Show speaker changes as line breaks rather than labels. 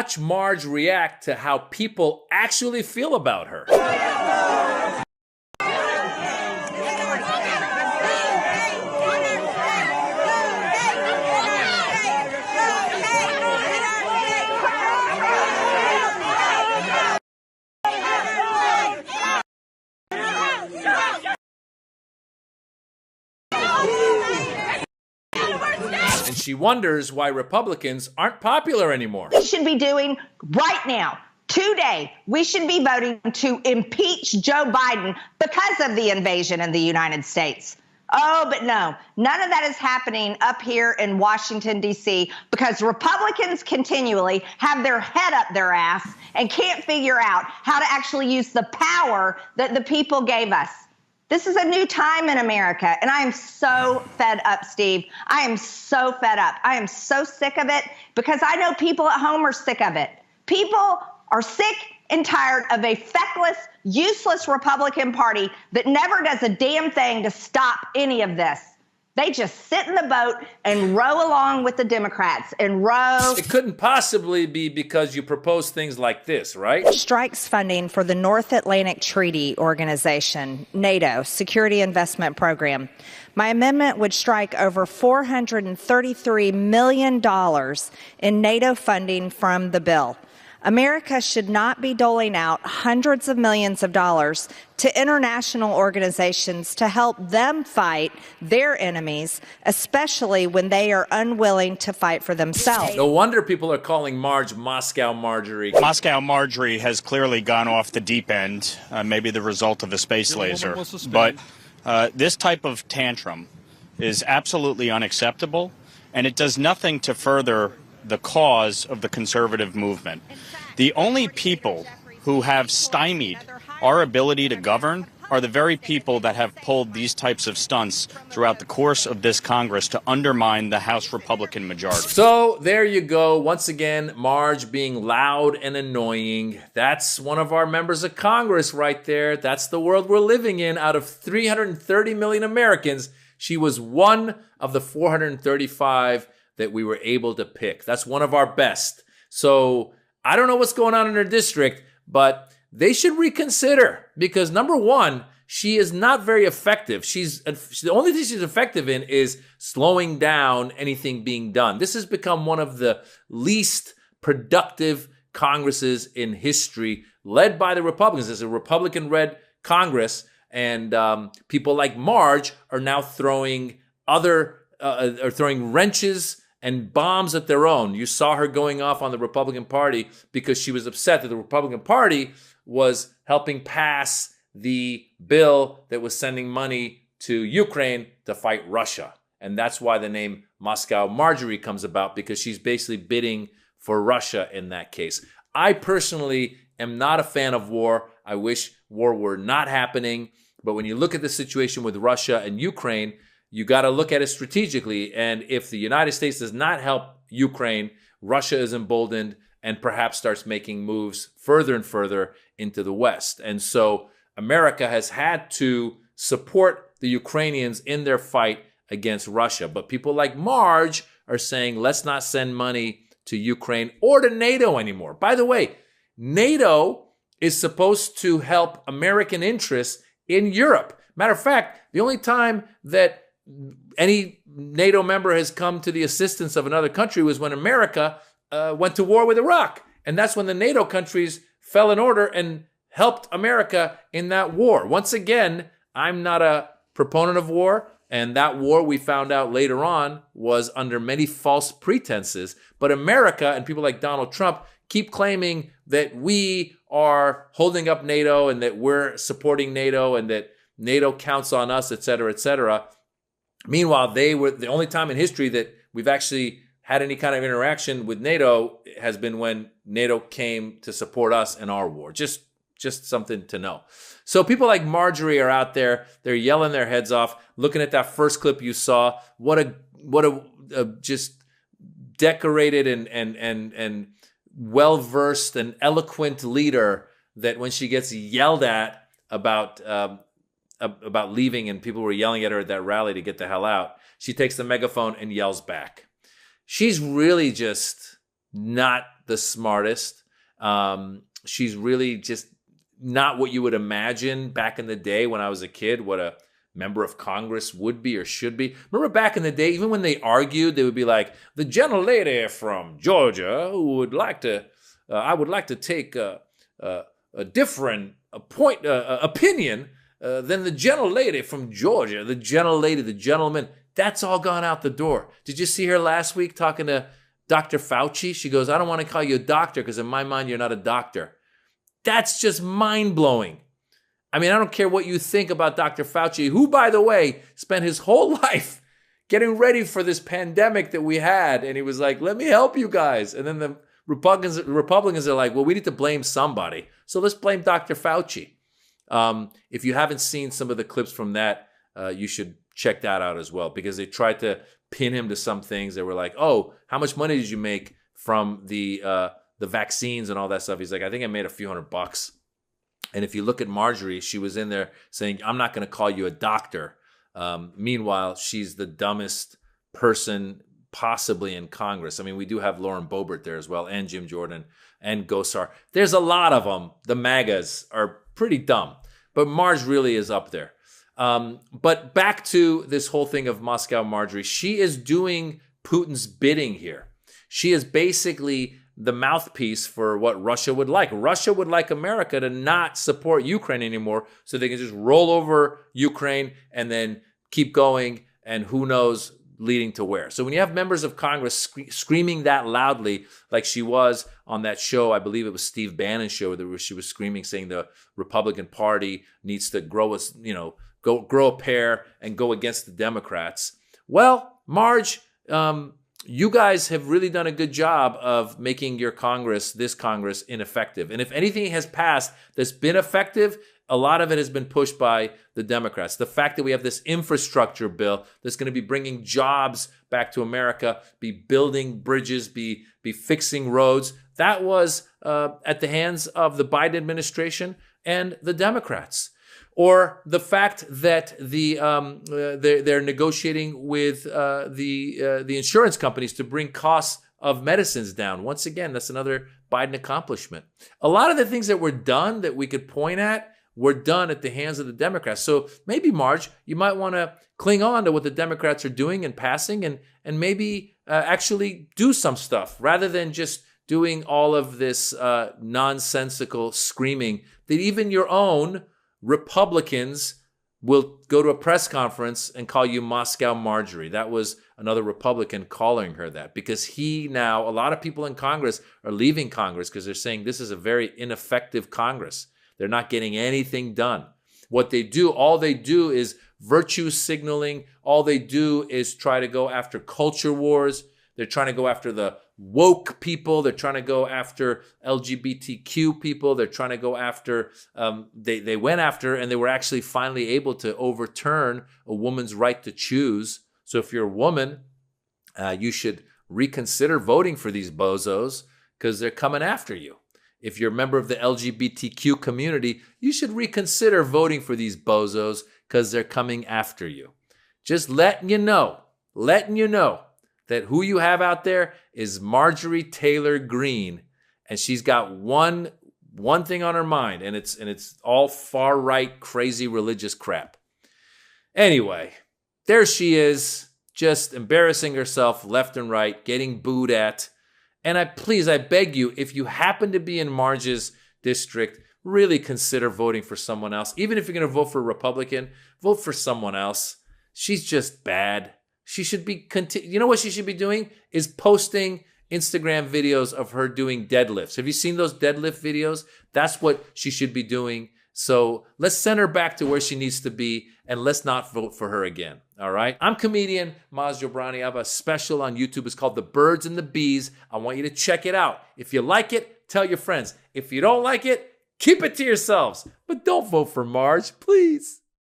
watch Marge react to how people actually feel about her. And she wonders why Republicans aren't popular anymore.
We should be doing right now, today, we should be voting to impeach Joe Biden because of the invasion in the United States. Oh, but no, none of that is happening up here in Washington, D.C., because Republicans continually have their head up their ass and can't figure out how to actually use the power that the people gave us. This is a new time in America, and I am so fed up, Steve. I am so fed up. I am so sick of it because I know people at home are sick of it. People are sick and tired of a feckless, useless Republican Party that never does a damn thing to stop any of this. They just sit in the boat and row along with the Democrats and row.
It couldn't possibly be because you propose things like this, right?
Strikes funding for the North Atlantic Treaty Organization, NATO, Security Investment Program. My amendment would strike over $433 million in NATO funding from the bill. America should not be doling out hundreds of millions of dollars to international organizations to help them fight their enemies, especially when they are unwilling to fight for themselves.
No wonder people are calling Marge Moscow Marjorie.
Moscow Marjorie has clearly gone off the deep end, maybe the result of a space laser. But this type of tantrum is absolutely unacceptable, and it does nothing to further the cause of the conservative movement. The only people who have stymied our ability to govern are the very people that have pulled these types of stunts throughout the course of this Congress to undermine the House Republican majority.
So there you go. Once again, Marge being loud and annoying. That's one of our members of Congress right there. That's the world we're living in. Out of 330 million Americans, she was one of the 435 that we were able to pick. That's one of our best. So I don't know what's going on in her district, but they should reconsider because number one, she is not very effective. The only thing she's effective in is slowing down anything being done. This has become one of the least productive Congresses in history, led by the Republicans. It's a Republican-led Congress, and people like Marge are now throwing wrenches and bombs at their own. You saw her going off on the Republican Party because she was upset that the Republican Party was helping pass the bill that was sending money to Ukraine to fight Russia. And that's why the name Moscow Marjorie comes about, because she's basically bidding for Russia in that case. I personally am not a fan of war. I wish war were not happening. But when you look at the situation with Russia and Ukraine, you got to look at it strategically. And if the United States does not help Ukraine, Russia is emboldened and perhaps starts making moves further and further into the West. And so America has had to support the Ukrainians in their fight against Russia. But people like Marge are saying, let's not send money to Ukraine or to NATO anymore. By the way, NATO is supposed to help American interests in Europe. Matter of fact, the only time that any NATO member has come to the assistance of another country was when America went to war with Iraq. And that's when the NATO countries fell in order and helped America in that war. Once again, I'm not a proponent of war. And that war, we found out later on, was under many false pretenses. But America and people like Donald Trump keep claiming that we are holding up NATO and that we're supporting NATO and that NATO counts on us, et cetera, et cetera. Meanwhile, they were the only time in history that we've actually had any kind of interaction with NATO has been when NATO came to support us in our war. Just something to know. So people like Marjorie are out there. They're yelling their heads off. Looking at that first clip you saw, what a just decorated and well-versed and eloquent leader that when she gets yelled at about leaving and people were yelling at her at that rally to get the hell out, she takes the megaphone and yells back. She's really just not the smartest. She's really just not what you would imagine back in the day when I was a kid, what a member of Congress would be or should be. Remember back in the day, even when they argued, they would be like, the gentlelady from Georgia who would like to, I would like to take a different opinion than the gentlelady from Georgia. The gentlelady, the gentleman, that's all gone out the door. Did you see her last week talking to Dr. Fauci? She goes, I don't want to call you a doctor because in my mind, you're not a doctor. That's just mind-blowing. I mean, I don't care what you think about Dr. Fauci, who, by the way, spent his whole life getting ready for this pandemic that we had. And he was like, let me help you guys. And then the Republicans are like, well, we need to blame somebody. So let's blame Dr. Fauci. If you haven't seen some of the clips from that, you should check that out as well, because they tried to pin him to some things. They were like, oh, how much money did you make from the vaccines and all that stuff? He's like, I think I made a few $100. And if you look at Marjorie, she was in there saying, I'm not going to call you a doctor. Meanwhile, she's the dumbest person possibly in Congress. I mean, we do have Lauren Boebert there as well, and Jim Jordan and Gosar. There's a lot of them. The MAGAs are pretty dumb, but Marge really is up there. But back to this whole thing of Moscow Marjorie, she is doing Putin's bidding here. She is basically the mouthpiece for what Russia would like. Russia would like America to not support Ukraine anymore so they can just roll over Ukraine and then keep going, and who knows, leading to where. So when you have members of Congress screaming that loudly, like she was on that show, I believe it was Steve Bannon's show, where she was screaming, saying the Republican Party needs to grow a pair and go against the Democrats. Well, Marge, you guys have really done a good job of making your Congress, this Congress, ineffective. And if anything has passed that's been effective, a lot of it has been pushed by the Democrats. The fact that we have this infrastructure bill that's going to be bringing jobs back to America, be building bridges, be fixing roads, that was at the hands of the Biden administration and the Democrats. Or the fact that they're negotiating with the insurance companies to bring costs of medicines down. Once again, that's another Biden accomplishment. A lot of the things that were done that we could point at were done at the hands of the Democrats. So maybe, Marge, you might want to cling on to what the Democrats are doing and passing, and maybe actually do some stuff rather than just doing all of this nonsensical screaming that even your own Republicans will go to a press conference and call you Moscow Marjorie. That was another Republican calling her that, because a lot of people in Congress are leaving Congress because they're saying this is a very ineffective Congress. They're not getting anything done. What they do, all they do is virtue signaling. All they do is try to go after culture wars. They're trying to go after the woke people. They're trying to go after LGBTQ people. They're trying to go after, they went after, and they were actually finally able to overturn a woman's right to choose. So if you're a woman, you should reconsider voting for these bozos because they're coming after you. If you're a member of the LGBTQ community, you should reconsider voting for these bozos because they're coming after you. Just letting you know that who you have out there is Marjorie Taylor Greene, and she's got one thing on her mind, and it's all far right, crazy religious crap. Anyway, there she is, just embarrassing herself left and right, getting booed at. And I beg you, if you happen to be in Marge's district, really consider voting for someone else. Even if you're going to vote for a Republican, vote for someone else. She's just bad. She should be, you know what she should be doing? Is posting Instagram videos of her doing deadlifts. Have you seen those deadlift videos? That's what she should be doing. So let's send her back to where she needs to be, and let's not vote for her again. All right? I'm comedian Maz Jobrani. I have a special on YouTube. It's called The Birds and the Bees. I want you to check it out. If you like it, tell your friends. If you don't like it, keep it to yourselves. But don't vote for Marge, please.